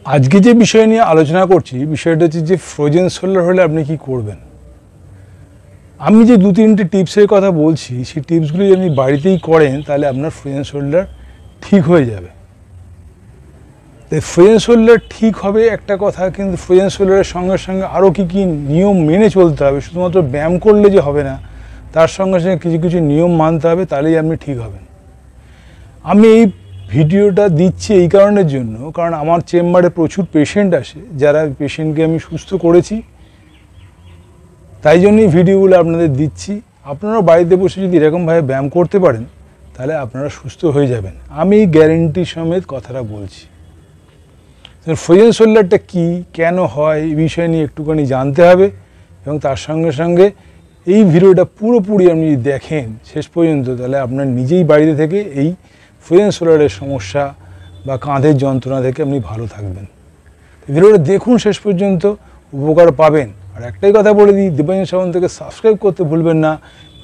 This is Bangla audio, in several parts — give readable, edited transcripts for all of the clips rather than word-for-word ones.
আজকে যে বিষয় নিয়ে আলোচনা করছি বিষয়টা হচ্ছে যে ফ্রোজেন শোল্ডার হলে আপনি কি করবেন। আমি যে দু তিনটে টিপসের কথা বলছি সেই টিপসগুলি যদি আপনি বাড়িতেই করেন তাহলে আপনার ফ্রোজেন শোল্ডার ঠিক হয়ে যাবে। তাই ফ্রোজেন শোল্ডার ঠিক হবে একটা কথা, কিন্তু ফ্রোজেন শোল্ডারের সঙ্গে সঙ্গে আরও কী কী নিয়ম মেনে চলতে হবে। শুধুমাত্র ব্যায়াম করলে যে হবে না, তার সঙ্গে সঙ্গে কিছু কিছু নিয়ম মানতে হবে, তাহলেই আপনি ঠিক হবেন। আমি এই ভিডিওটা দিচ্ছি এই কারণের জন্য, কারণ আমার চেম্বারে প্রচুর পেশেন্ট আসে, যারা পেশেন্টকে আমি সুস্থ করেছি, তাই জন্যই ভিডিওগুলো আপনাদের দিচ্ছি। আপনারাও বাড়িতে বসে যদি এরকমভাবে ব্যায়াম করতে পারেন তাহলে আপনারা সুস্থ হয়ে যাবেন। আমি গ্যারেন্টি সমেত কথাটা বলছি। ফ্রোজেন শোল্ডারটা কী, কেন হয়, এই বিষয় নিয়ে একটুখানি জানতে হবে, এবং তার সঙ্গে সঙ্গে এই ভিডিওটা পুরোপুরি আপনি যদি দেখেন শেষ পর্যন্ত তাহলে আপনার নিজেই বাড়িতে থেকে এই ফ্রোজেন শোল্ডারের সমস্যা বা কাঁধের যন্ত্রণা থেকে আপনি ভালো থাকবেন। ভিডিওটা দেখুন শেষ পর্যন্ত, উপকার পাবেন। আর একটাই কথা বলে দিই, দীপাঞ্জন সামন্তকে সাবস্ক্রাইব করতে ভুলবেন না,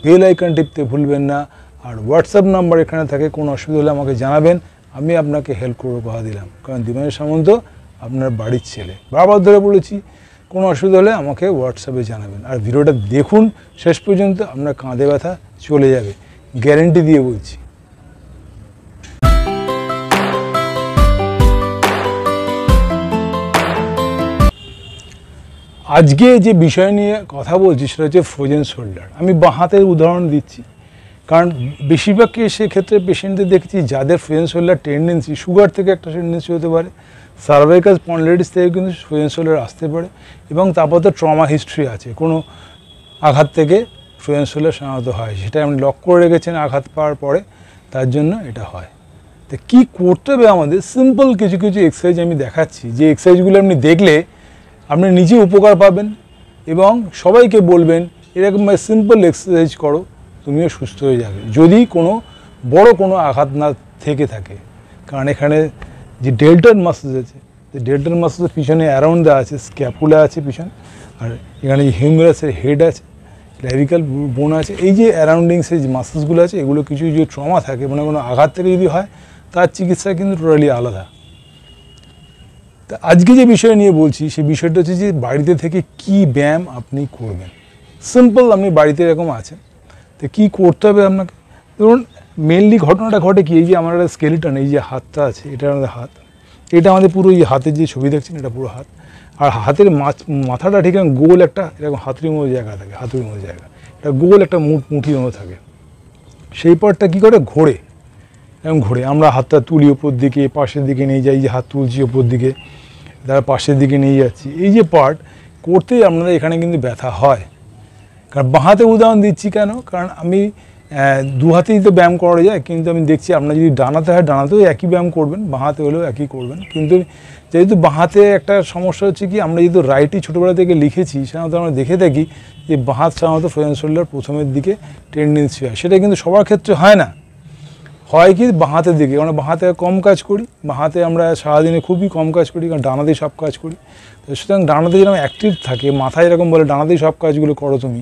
বেল আইকন টিপতে ভুলবেন না, আর হোয়াটসঅ্যাপ নাম্বার এখানে থাকে, কোনো অসুবিধা হলে আমাকে জানাবেন, আমি আপনাকে হেল্প করবো কথা দিলাম। কারণ দীপাঞ্জন সামন্ত আপনার বাড়ির ছেলে, বারবার ধরে বলেছি, কোনো অসুবিধা হলে আমাকে হোয়াটসঅ্যাপে জানাবেন। আর ভিডিওটা দেখুন শেষ পর্যন্ত, আপনার কাঁধে ব্যথা চলে যাবে, গ্যারেন্টি দিয়ে বলছি। আজকে যে বিষয় নিয়ে কথা বলছি সেটা হচ্ছে ফ্রোজেন শোল্ডার। আমি বাঁ হাতের উদাহরণ দিচ্ছি, কারণ বেশিরভাগ সেক্ষেত্রে পেশেন্টদের দেখছি যাদের ফ্রোজেন শোল্ডার টেন্ডেন্সি, সুগার থেকে একটা টেন্ডেন্সি হতে পারে, সার্ভাইকাল স্পন্ডিলাইটিস থেকে কিন্তু ফ্রোজেন শোল্ডার আসতে পারে, এবং তারপর তো ট্রমা হিস্ট্রি আছে, কোনো আঘাত থেকে ফ্রোজেন শোল্ডার সাধারণত হয়, সেটা আপনি লক করে রেখেছেন আঘাত পাওয়ার পরে, তার জন্য এটা হয়। তো কী করতে হবে আমাদের, সিম্পল কিছু কিছু এক্সারসাইজ আমি দেখাচ্ছি, যে এক্সারসাইজগুলো আপনি দেখলে আপনি নিজে উপকার পাবেন এবং সবাইকে বলবেন এরকমভাবে সিম্পল এক্সারসাইজ করো, তুমিও সুস্থ হয়ে যাবে, যদি কোনো বড় কোনো আঘাত না থেকে থাকে। কারণ এখানে যে ডেল্টার মাসেলস আছে, যে ডেল্টার মাসেলসের পিছনে অ্যারাউন্ড দেওয়া আছে, স্ক্যাপুলা আছে পিছনে, আর এখানে যে হিউমেরাসের হেড আছে, ক্ল্যাভিকাল বোন আছে, এই যে অ্যারাউন্ডিংসের যে মাসেলসগুলো আছে, এগুলো কিছু যে ট্রমা থাকে, মানে কোনো আঘাত থেকে যদি হয়, তার চিকিৎসা কিন্তু টোটালি আলাদা। তা আজকে যে বিষয় নিয়ে বলছি সেই বিষয়টা হচ্ছে যে বাড়িতে থেকে কি ব্যায়াম আপনি করবেন। সিম্পল, আপনি বাড়িতে এরকম আছেন, তো কী করতে হবে আপনাকে। ধরুন মেনলি ঘটনাটা ঘটে কি, এই যে আমার একটা স্কেলিটন, এই যে হাতটা আছে, এটা আমাদের হাত, এটা আমাদের পুরো এই হাতের যে ছবি দেখছেন এটা পুরো হাত, আর হাতের মাথাটা ঠিক গোল একটা এরকম হাতুড়ির মতো জায়গা থাকে, হাতুড়ির মতো জায়গা, এটা গোল একটা মুঠির মতো থাকে। সেই পার্টটা কী করে, ঘোরে, এবং ঘোরে, আমরা হাতটা তুলি ওপর দিকে, পাশের দিকে নিয়ে যাই, যে হাত তুলছি ওপর দিকে, তারা পাশের দিকে নিয়ে যাচ্ছি, এই যে পার্ট করতেই আপনারা এখানে কিন্তু ব্যথা হয়। কারণ বাঁ হাতে উদাহরণ দিচ্ছি কেন, কারণ আমি দু হাতেই তো ব্যায়াম করা যায়, কিন্তু আমি দেখছি আপনার যদি ডানাতে হয় ডানাতেও একই ব্যায়াম করবেন, বাঁ হাতে হলেও একই করবেন। কিন্তু যেহেতু বাঁ হাতে একটা সমস্যা হচ্ছে কি, আমরা যেহেতু রাইটই ছোটোবেলা থেকে লিখেছি, সাধারণত আমরা দেখে থাকি যে বাঁ হাত সাধারণত ফ্রোজেন শোল্ডার প্রথমের দিকে টেন্ডেন্সি হয়, সেটা কিন্তু সবার ক্ষেত্রে হয় না, হয় কি বাঁ হাতের দিকে। আমরা বাঁ হাতে কম কাজ করি, বাঁ হাতে আমরা সারাদিনে খুবই কম কাজ করি, কারণ ডানাতেই সব কাজ করি। তো সুতরাং ডানাতে যেরকম অ্যাক্টিভ থাকে, মাথায় এরকম বলে ডানাতেই সব কাজগুলো করো তুমি,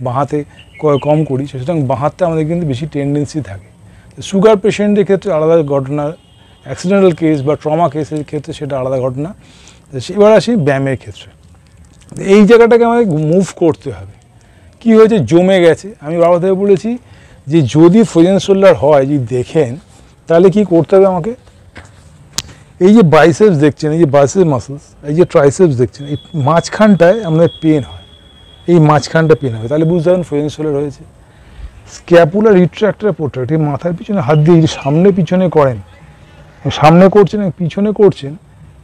বাঁ হাতে কম করি, সুতরাং বাঁ হাতটা আমাদের কিন্তু বেশি টেন্ডেন্সি থাকে। সুগার পেশেন্টের ক্ষেত্রে আলাদা ঘটনা, অ্যাক্সিডেন্টাল কেস বা ট্রমা কেসের ক্ষেত্রে সেটা আলাদা ঘটনা। এবার আসি ব্যায়ামের ক্ষেত্রে, এই জায়গাটাকে আমাদের মুভ করতে হবে। কি হয়েছে, জমে গেছে। আমি বাবা থেকে বলেছি যে যদি ফ্রোজেন শোল্ডার হয়, যদি দেখেন, তাহলে কি করতে হবে আমাকে, এই যে বাইসেপস দেখছেন, এই যে বাইসেপস মাসেলস, এই যে ট্রাইসেপস দেখছেন, এই মাঝখানটায় আমাদের পেন হয়, এই মাঝখানটা পেন হবে, তাহলে বুঝতে পারেন ফ্রোজেন শোল্ডার হয়েছে। স্ক্যাপুলার রিট্রাক্টর প্রোট্রাক্ট, এই মাথার পিছনে হাত দিয়ে যদি সামনে পিছনে করেন, সামনে করছেন পিছনে করছেন,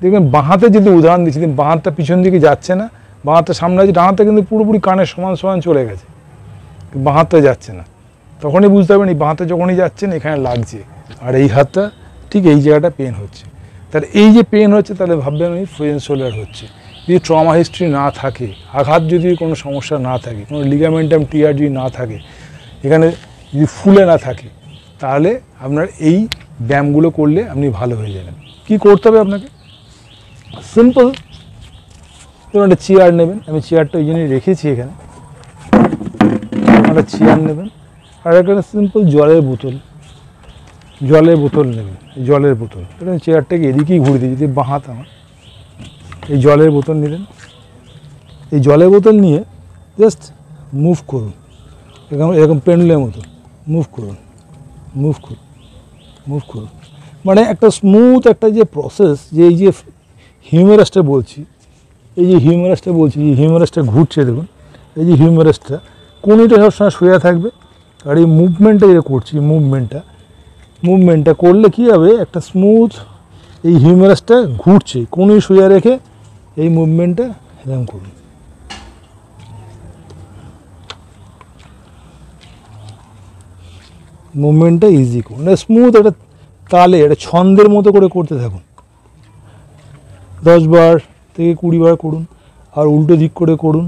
দেখবেন বাঁ হাতে যদি উদাহরণ দিচ্ছি, বাঁ হাতটা পিছন দিকে যাচ্ছে না, বাঁ হাতটা সামনে আছে, ডান হাতটা কিন্তু পুরোপুরি কানের সমান সমান চলে গেছে, বাঁ হাতটা যাচ্ছে না, তখনই বুঝতে পারবেন এই বাঁ হাতে যখনই যাচ্ছেন এখানে লাগছে, আর এই হাতটা ঠিক এই জায়গাটা পেন হচ্ছে। তাহলে এই যে পেন হচ্ছে, তাহলে ভাববেন আমি ফ্রোজেন শোল্ডার হচ্ছে। যদি ট্রমা হিস্ট্রি না থাকে, আঘাত যদি কোনো সমস্যা না থাকে, কোনো লিগামেন্টাম টিয়ার যদি না থাকে, এখানে যদি ফুলে না থাকে, তাহলে আপনার এই ব্যায়ামগুলো করলে আপনি ভালো হয়ে যাবেন। কি করতে হবে আপনাকে, সিম্পল, ধরুন একটা চেয়ার নেবেন, আমি চেয়ারটা ওই জন্যই রেখেছি এখানে, একটা চেয়ার নেবেন, আর একটা সিম্পল জলের বোতল নেবেন, জলের বোতল, এটা চেয়ারটাকে এদিকেই ঘুরে দিই, যদি বাঁ হাত আমার, এই জলের বোতল নিলেন, এই জলের বোতল নিয়ে জাস্ট মুভ করুন, এরকম এরকম পেন্ডুলের মতো মুভ করুন, মুভ করুন, মুভ করুন। মানে একটা স্মুথ একটা যে প্রসেস, যে এই যে হিউমেরাসটা বলছি, এই যে হিউমেরাসটা বলছি, এই হিউমেরাসটা ঘুরছে দেখুন, এই যে হিউমেরাসটা কোনটা সবসময় সোজা থাকবে। আর এই মুভমেন্টটা যেটা করছি, মুভমেন্টটা করলে কী হবে, একটা স্মুথ এই হিউমেরাসটা ঘুরছে, কোনই সোজা রেখে এই মুভমেন্টটা এরকম করুন। মুভমেন্টটা ইজি করুন, স্মুথ একটা তালে একটা ছন্দের মতো করে করতে থাকুন। 10 বার থেকে 20 বার করুন, আর উল্টো দিক করে করুন।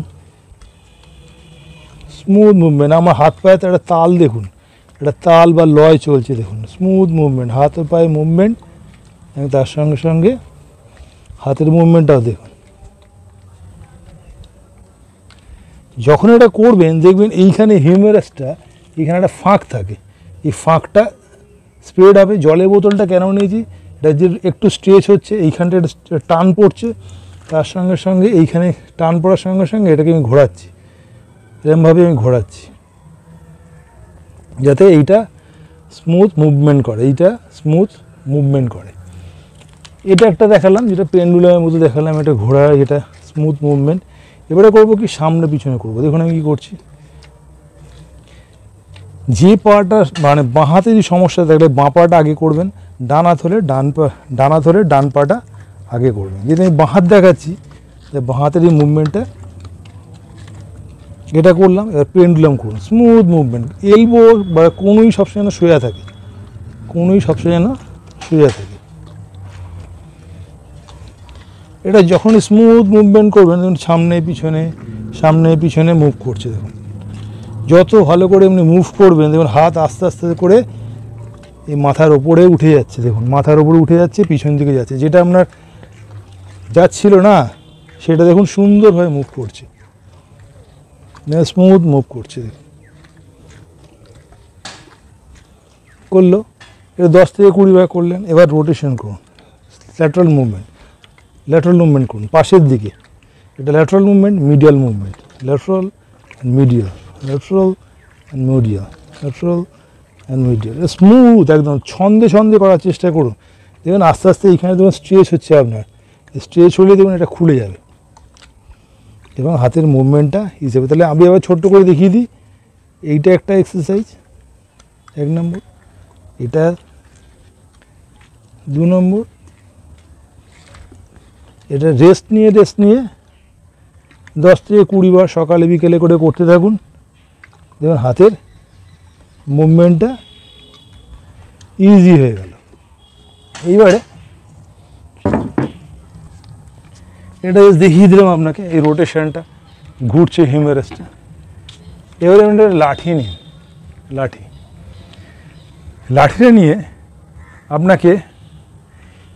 স্মুথ মুভমেন্ট, আমার হাত পায়ে একটা তাল দেখুন, একটা তাল বা লয় চলছে দেখুন, স্মুথ মুভমেন্ট, হাত ও পায়ে মুভমেন্ট, এবং তার সঙ্গে সঙ্গে হাতের মুভমেন্টটাও দেখুন। যখন এটা করবেন দেখবেন এইখানে হিউমেরাসটা, এখানে একটা ফাঁক থাকে, এই ফাঁকটা স্প্রেড হবে। জলের বোতলটা কেন নিয়েছি, এটা যে একটু স্ট্রেচ হচ্ছে, এইখানটা টান পড়ছে, তার সঙ্গে সঙ্গে এইখানে টান পড়ার সঙ্গে সঙ্গে এটাকে আমি ঘোরাচ্ছি, এরকমভাবে আমি ঘোরাচ্ছি যাতে এইটা স্মুথ মুভমেন্ট করে, এইটা স্মুথ মুভমেন্ট করে। এটা একটা দেখালাম, যেটা পেন্ডুলামের মতো দেখালাম, এটা ঘোরা, এটা স্মুথ মুভমেন্ট। এবারে করবো কি, সামনে পিছনে করবো। দেখুন আমি কী করছি, যে পাটা মানে বাঁ হাতে যদি সমস্যা থাকলে বাঁ পাটা আগে করবেন, ডান হাত হলে ডান পাটা আগে করবেন। যেহেতু আমি বাঁ হাত দেখাচ্ছি, তাই বাঁ হাতের এই মুভমেন্টটা এটা করলাম। এবার পেন্ডুলাম করুন, স্মুথ মুভমেন্ট, এলবো বা কোনোই সবসময় যেন সোজা থাকে, কোনোই সবসময় যেন সোজা থাকে। এটা যখন স্মুথ মুভমেন্ট করবেন, দেখুন সামনে পিছনে মুভ করছে। দেখুন যত ভালো করে এমনি মুভ করবেন, দেখুন হাত আস্তে আস্তে করে এই মাথার ওপরে উঠে যাচ্ছে, দেখুন মাথার ওপরে উঠে যাচ্ছে, পিছন দিকে যাচ্ছে, যেটা আপনার যাচ্ছিল না সেটা দেখুন সুন্দরভাবে মুভ করছে, স্মুথ মুভ করছে। দেখুন করলো, এটা 10 থেকে 20 বার করলেন। এবার রোটেশন করুন, ল্যাটারাল মুভমেন্ট করুন পাশের দিকে। এটা lateral movement, medial movement, lateral and medial, lateral and medial, lateral and medial. Smooth একদম ছন্দে করার চেষ্টা করুন। দেখুন আস্তে আস্তে এইখানে দেখুন স্ট্রেচ হচ্ছে, আপনার স্ট্রেচ হলে দেখুন এটা খুলে যাবে এবং হাতের মুভমেন্টটা হিসেবে। তাহলে আমি আবার ছোট্ট করে দেখিয়ে দিই, এইটা একটা এক্সারসাইজ 1 নম্বর, এটা 2 নম্বর, এটা রেস্ট নিয়ে 10 থেকে 20 বার সকালে বিকেলে করে করতে থাকুন। দেখুন হাতের মুভমেন্টটা ইজি হয়ে গেল। এইবারে এটা দেখিয়ে দিলাম আপনাকে, এই রোটেশনটা ঘুরছে হিউমেরাসটা। এবারে আমি একটা লাঠি নিন, লাঠিটা নিয়ে আপনাকে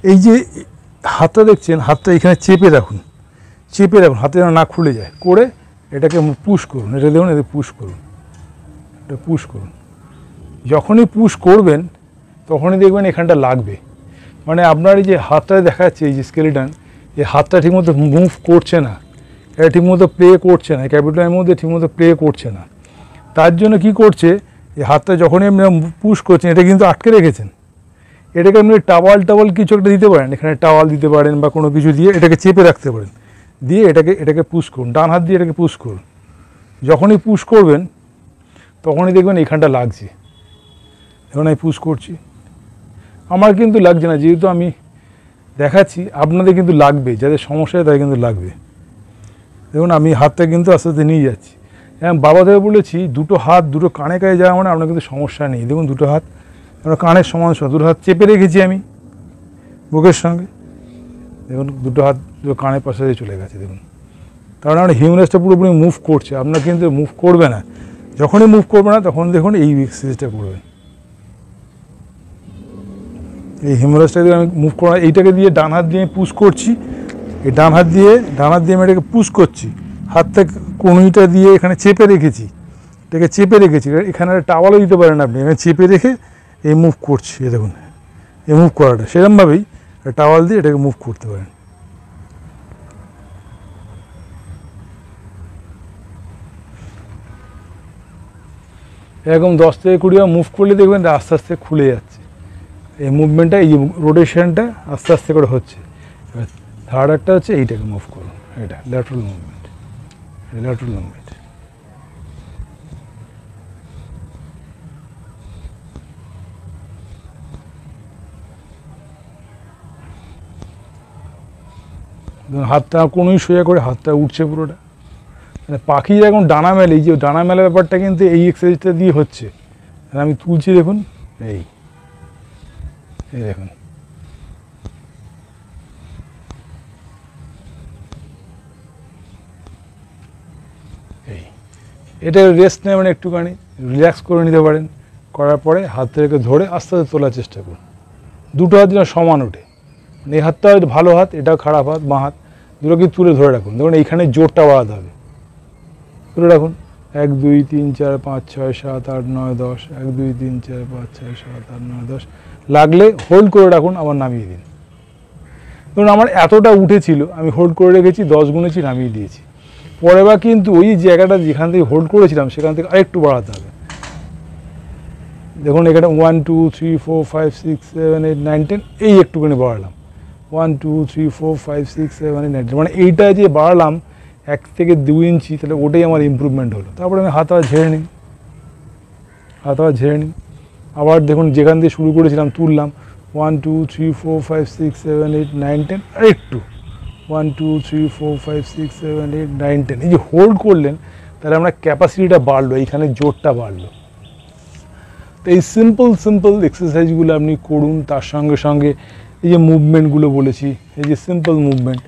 এই যে হাতটা দেখছেন, হাতটা এখানে চেপে রাখুন, হাতে যেন না খুলে যায়, করে এটাকে পুশ করুন। এটা দেখুন, এতে পুশ করুন, এটা পুশ করুন। যখনই পুশ করবেন তখনই দেখবেন এখানটা লাগবে। মানে আপনার এই যে হাতটা দেখাচ্ছে, এই যে স্কেলিটন, এই হাতটা ঠিকমতো মুভ করছে না, এটা ঠিকমতো প্লে করছে না, ক্যাপিটালের মধ্যে ঠিকমতো প্লে করছে না। তার জন্য কি করছে, এই হাতটা যখনই আপনি পুশ করছেন, এটা কিন্তু আটকে রেখেছেন। এটাকে আপনি টাওয়াল কিছু একটা দিতে পারেন, এখানে টাওয়াল দিতে পারেন বা কোনো কিছু দিয়ে এটাকে চেপে রাখতে পারেন, দিয়ে এটাকে পুশ করুন, ডান হাত দিয়ে এটাকে পুশ করুন। যখনই পুশ করবেন তখনই দেখবেন এখানটা লাগছে। এখন আমি পুশ করছি, আমার কিন্তু লাগছে না, যেহেতু আমি দেখাচ্ছি, আপনাদের কিন্তু লাগবে, যাদের সমস্যা হয় তাদের কিন্তু লাগবে। দেখুন আমি হাতটা কিন্তু আস্তে আস্তে নিয়ে যাচ্ছি। হ্যাঁ, বাবা থেকে বলেছি দুটো হাত দুটো কানে যাওয়া মানে আপনার কিন্তু সমস্যা নেই। দেখুন দুটো হাত আমরা কানের সমান, দুটো হাত চেপে রেখেছি আমি বুকের সঙ্গে। দেখুন দুটো হাত দুটো কানের পাশে চলে গেছে। দেখুন কারণ আমার হিউমেরাসটা পুরোপুরি মুভ করছে, আপনার কিন্তু মুভ করবে না। যখনই মুভ করবে না তখন দেখুন এই এক্সারসাইজটা করবেন। এই হিউমেরাসটা দিয়ে আমি মুভ করা, এইটাকে দিয়ে ডান হাত দিয়ে পুশ করছি, এই ডান হাত দিয়ে আমি এটাকে পুশ করছি, হাতটা কনুইটা দিয়ে এখানে চেপে রেখেছি, এখানে টাওয়ালও দিতে পারেন আপনি, এখানে চেপে রেখে এই মুভ করছি। দেখুন এই মুভ করাটা সেরকমভাবেই টাওয়াল দিয়ে এটাকে মুভ করতে পারেন। এরকম 10 থেকে 20 বার মুভ করলে দেখবেন আস্তে আস্তে খুলে যাচ্ছে। এই মুভমেন্টটা, এই রোটেশনটা আস্তে আস্তে করে হচ্ছে। এবার থার্ড একটা হচ্ছে এইটাকে মুভ করুন, এটা ল্যাটারাল মুভমেন্ট, ল্যাটারাল মুভমেন্ট। হাতটা কোনোই সোজা করে হাতটা উঠছে পুরোটা, মানে পাখি যখন ডানা মেলে, এই যে ডানা মেলা ব্যাপারটা কিন্তু এই এক্সারসাইজটা দিয়ে হচ্ছে। আমি তুলছি দেখুন, এই দেখুন, এই এটা রেস্ট নেবেন, একটুখানি রিল্যাক্স করে নিতে পারেন। করার পরে হাতটাকে ধরে আস্তে আস্তে তোলার চেষ্টা করুন। দুটো হাত যেন সমান ওঠে, মানে এই হাতটা হয়তো ভালো হাত, এটাও খারাপ হাত, বাঁ হাত, দুটোকে তুলে ধরে রাখুন। দেখুন এইখানে জোরটা বাড়াতে হবে, তুলে রাখুন। 1 2 3 4 5 6 7 8 9 10, 1 2 3 4 5 6 7 8 9 10, লাগলে হোল্ড করে রাখুন, আবার নামিয়ে দিন। ধরুন আমার এতটা উঠেছিল, আমি হোল্ড করে রেখেছি, 10 গুনেছি, নামিয়ে দিয়েছি। পরে বা কিন্তু ওই জায়গাটা যেখান থেকে হোল্ড করেছিলাম সেখান থেকে আরেকটু বাড়াতে হবে। দেখুন এখানে 1 2 3 4 5 6 7 8 9 10, এই একটুখানি বাড়ালাম। 1 2 3 4 5 6 7 8 9 10, মানে এইটা যে বাড়ালাম 1 থেকে 2 ইঞ্চি, তাহলে ওটাই আমার ইমপ্রুভমেন্ট হলো। তারপরে আমি হাত ঝেড়ে নিই, হাত ঝেড়ে নিই। আবার দেখুন যেখান দিয়ে শুরু করেছিলাম তুললাম, 1 2 3 4 5 6 7 8 9 10, আর একটু 1 2 3 4 5 6 7 8 9 10। এই যে হোল্ড করলেন, তাহলে আমরা ক্যাপাসিটিটা বাড়লো, এইখানে জোরটা বাড়লো। তো এই সিম্পল এক্সারসাইজগুলো আপনি করুন। তার সঙ্গে সঙ্গে এই যে মুভমেন্টগুলো বলেছি, এই যে সিম্পল মুভমেন্ট,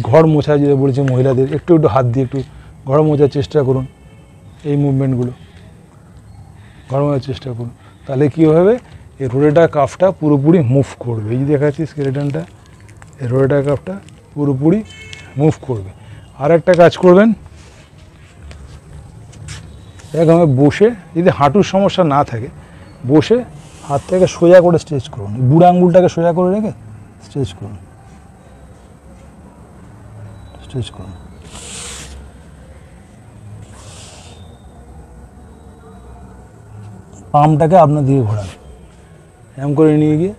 ঘর মোছা যেটা বলেছি মহিলাদের, একটু একটু হাত দিয়ে একটু ঘর মোছার চেষ্টা করুন। এই মুভমেন্টগুলো ঘর মোছার চেষ্টা করুন, তাহলে কী হবে, এই রোটেটর কাফটা পুরোপুরি মুভ করবে। এই যে দেখাচ্ছি স্কেলেটনটা, এই রোটেটর কাফটা পুরোপুরি মুভ করবে। আর একটা কাজ করবেন, এরকম বসে, যদি হাঁটুর সমস্যা না থাকে, বসে হাতটাকে সোজা করে স্ট্রেচ করুন, বুড়ো আঙুলটাকে সোজা করে রেখে স্ট্রেচ করুন, স্ট্রেচ করুন। পামটাকে আপনার দিকে ঘোরান, এরকম করে নিয়ে গিয়ে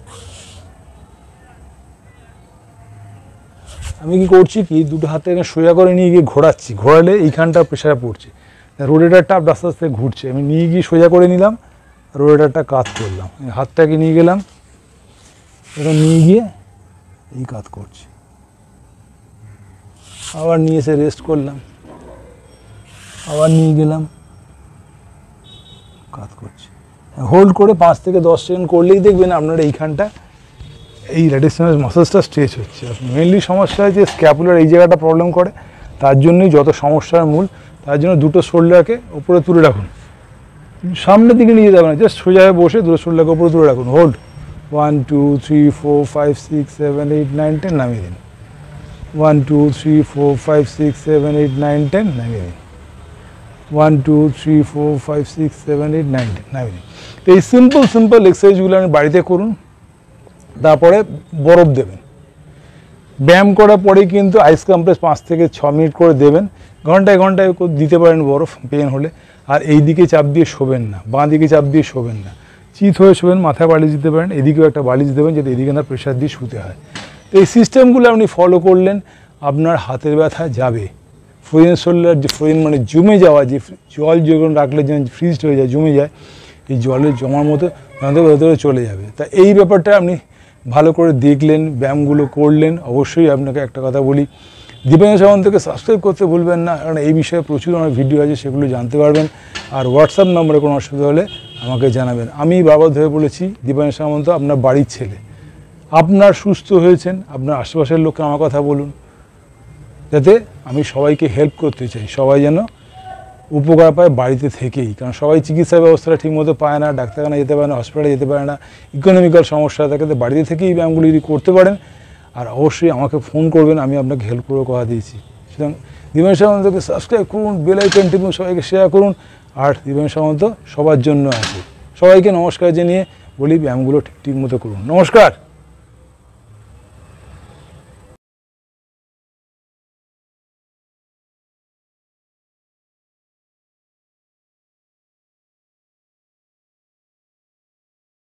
আমি কি করছি কি, দুটো হাতে সোজা করে নিয়ে গিয়ে ঘোরাচ্ছি, ঘোরালে এইখানটা প্রেশারে পড়ছে, রোটেটরটা আস্তে আস্তে ঘুরছে। আমি নিয়ে গিয়ে সোজা করে নিলাম, রোটেটরটা কাত করলাম, হাতটাকে নিয়ে গেলাম, এটা নিয়ে গিয়ে এই কাত করছি, আবার নিয়ে এসে রেস্ট করলাম, আবার নিয়ে গেলাম, কাত করছি। হোল্ড করে 5 থেকে 10 সেকেন্ড করলেই দেখবেন আপনার এইখানটা, এই ল্যাটিস মাসেলসটা স্ট্রেচ হচ্ছে। মেনলি সমস্যা হয় যে স্ক্যাপুলার এই জায়গাটা প্রবলেম করে, তার জন্যই যত সমস্যার মূল। তার জন্য দুটো শোল্ডারকে উপরে তুলে রাখুন, সামনের দিকে নিয়ে যাবেন না, জাস্ট সোজা হয়ে বসে দুটো শোল্ডারকে উপরে তুলে রাখুন। হোল্ড 1 2 3 4 5 6 7 8 9 10, নামিয়ে দিন। 1 2 3 4 5 6 7 8 9 10, নামিয়ে দিন। 1 2 3 4 5 6 7 8 9 10, নামিয়ে দিন। তো এই সিম্পল এক্সারসাইজগুলো আপনি বাড়িতে করুন। তারপরে বরফ দেবেন। ব্যায়াম করার পরেই কিন্তু আইস কম্প্রেস 5 থেকে 6 মিনিট করে দেবেন, ঘন্টায় ঘন্টায় দিতে পারেন বরফ পেন হলে। আর এই দিকে চাপ দিয়ে শোবেন না, বাঁ দিকে চাপ দিয়ে শোবেন না, চিত হয়ে শোবেন, মাথায় বালিশ দিতে পারেন, এদিকেও একটা বালিশ দেবেন যাতে এদিকে না প্রেশার দিয়ে শুতে হয়। তো এই সিস্টেমগুলো আপনি ফলো করলেন, আপনার হাতের ব্যথা যাবে। ফ্রোজেন শোল্ডার, যে ফ্রোজেন মানে জমে যাওয়া, যে জল যখন রাখলে যেন ফ্রিজড হয়ে যায়, জমে যায়, এই জলের জমার মতো ভেতরে চলে যাবে। তা এই ব্যাপারটা আপনি ভালো করে দেখলেন, ব্যায়ামগুলো করলেন। অবশ্যই আপনাকে একটা কথা বলি, দীপায়ন সামন্তকে সাবস্ক্রাইব করতে ভুলবেন না, কারণ এই বিষয়ে প্রচুর আমার ভিডিও আছে, সেগুলো জানতে পারবেন। আর হোয়াটসঅ্যাপ নম্বরে কোনো অসুবিধা হলে আমাকে জানাবেন। আমি বারবার ধরে বলেছি, দীপায়ন সামন্ত আপনার বাড়ির ছেলে, আপনার সুস্থ হয়েছেন, আপনার আশেপাশের লোককে আমার কথা বলুন, যাতে আমি সবাইকে হেল্প করতে চাই, সবাই যেন উপকার পায় বাড়িতে থেকেই। কারণ সবাই চিকিৎসা ব্যবস্থাটা ঠিকমতো পায় না, ডাক্তারখানা যেতে পারে না, হসপিটালে যেতে পারে না, ইকোনমিক্যাল সমস্যা থাকে। তো বাড়িতে থেকেই এই ব্যায়ামগুলি যদি করতে পারেন, আর অবশ্যই আমাকে ফোন করবেন, আমি আপনাকে হেল্প করে কথা দিয়েছি। সুতরাং দীপায়ন সামন্তকে সাবস্ক্রাইব করুন, বেল আইকন টিপুন, সবাইকে শেয়ার করুন। আর দীপায়ন সামন্ত সবার জন্য আছে। সবাইকে নমস্কার জানিয়ে বলি, ব্যায়ামগুলো ঠিক মতো করুন। নমস্কার।